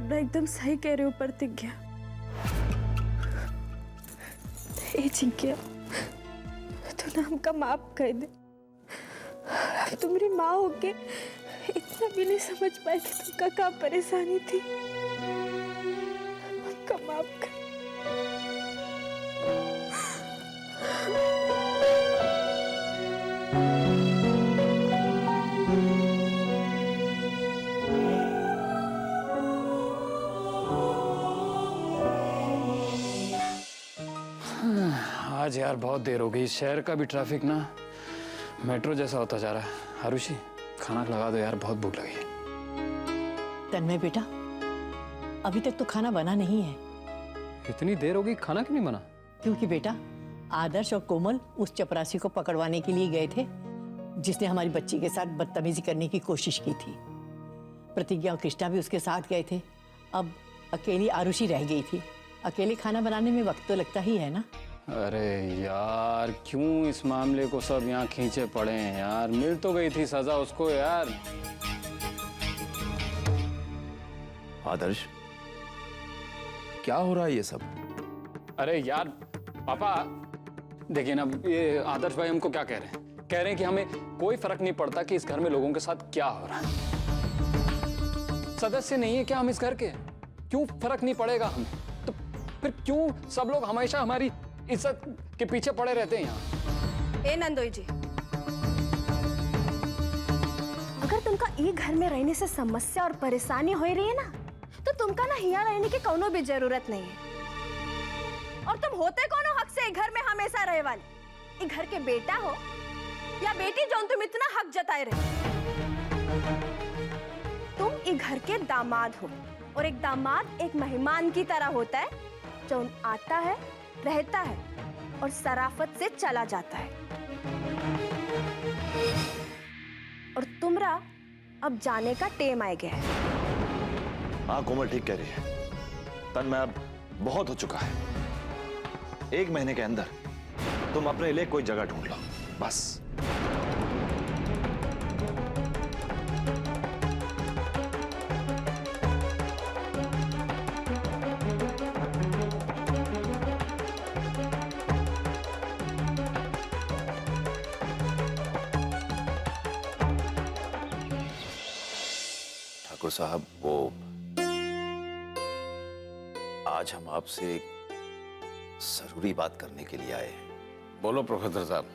आप ना एकदम सही कह रहे हो प्रतिज्ञा। ए जिज्ञा, तू ना हमका माफ कर दे। तुम्हारी माँ होके इतना भी नहीं समझ पाई कि तुमका क्या परेशानी थी। हमका माफ कर। आज यार बहुत देर हो गई। शहर का भी ट्रैफिक ना मेट्रो जैसा होता जा रहा है। आरुषि, खाना लगा दो यार, बहुत भूख लगी है। तन्मय बेटा, अभी तक तो खाना बना नहीं है। इतनी देर हो गई, खाना क्यों नहीं बना? क्योंकि बेटा आदर्श और कोमल उस चपरासी को पकड़वाने के लिए गए थे जिसने हमारी बच्ची के साथ बदतमीजी करने की कोशिश की थी। प्रतिज्ञा और कृष्णा भी उसके साथ गए थे। अब अकेली आरुषि रह गई थी। अकेले खाना बनाने में वक्त तो लगता ही है ना। अरे यार, क्यों इस मामले को सब यहाँ खींचे पड़े हैं यार? मिल तो गई थी सजा उसको यार। आदर्श, क्या हो रहा है ये सब? अरे यार पापा, देखिए ना, ये आदर्श भाई हमको क्या कह रहे हैं? कह रहे हैं कि हमें कोई फर्क नहीं पड़ता कि इस घर में लोगों के साथ क्या हो रहा है। सदस्य नहीं है क्या हम इस घर के? क्यों फर्क नहीं पड़ेगा हमें? तो फिर क्यों सब लोग हमेशा हमारी इज्जत के पीछे पड़े रहते हैं यहाँ? ए नंदोई जी, अगर तुमका ई घर में रहने से समस्या और परेशानी हो रही है ना, तो तुमका ना यहाँ रहने की कोनो भी जरूरत नहीं है। और तुम होते कोनो हक से घर में हमेशा रहे वाले? ई घर के बेटा हो या बेटी जो तुम इतना हक जताए रहे? तुम ई घर के दामाद हो, और एक दामाद एक मेहमान की तरह होता है जो आता है, रहता है और शराफत से चला जाता है। और तुमरा अब जाने का टेम आ गया है। हाँ कोमल ठीक कह रही है। तन्मय अब बहुत हो चुका है। 1 महीने के अंदर तुम अपने लिए कोई जगह ढूंढ लो, बस। ठाकुर साहब, वो आज हम आपसे एक जरूरी बात करने के लिए आए हैं। बोलो प्रोफेसर साहब,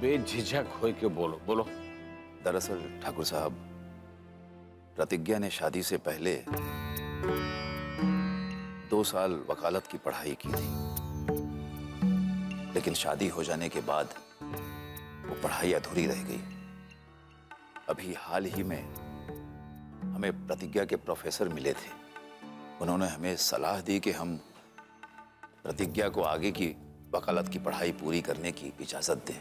बेझिझक होए के बोलो बोलो। दरअसल ठाकुर साहब, प्रतिज्ञा ने शादी से पहले 2 साल वकालत की पढ़ाई की थी, लेकिन शादी हो जाने के बाद वो पढ़ाई अधूरी रह गई। अभी हाल ही में हमें प्रतिज्ञा के प्रोफेसर मिले थे। उन्होंने हमें सलाह दी कि हम प्रतिज्ञा को आगे की वकालत की पढ़ाई पूरी करने की इजाजत दें।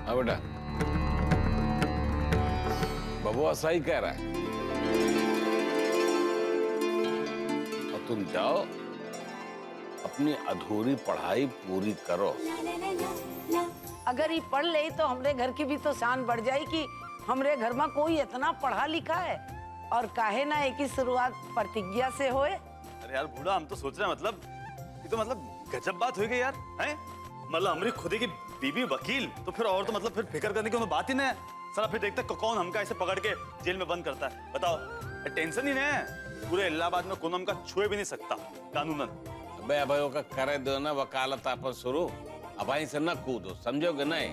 हाँ बेटा, बबुआ सही कह रहा है। और तुम जाओ, अपनी अधूरी पढ़ाई पूरी करो। अगर ये पढ़ ले तो हमरे घर की भी तो शान बढ़ जाए कि हमरे घर में कोई इतना पढ़ा लिखा है। और काहे ना एक ही शुरुआत प्रतिज्ञा से होए। अरे यार बूढ़ा, हम तो सोच रहे हैं मतलब ये तो मतलब गजब बात हो गई यार, हैं? मतलब हमारी खुद की बीवी वकील, तो फिर और तो मतलब फिर फिक्र करने की बात ही नहीं है। साला फिर देखते कौन हमका ऐसे पकड़ के जेल में बंद करता है, बताओ। टेंशन ही नहीं है। पूरे इलाहाबाद में कौन हमका छुए भी नहीं सकता कानूनन। अबे अभयों का करे दो ना वकालत आपस शुरू। अब से न कूदो, समझोगे नहीं?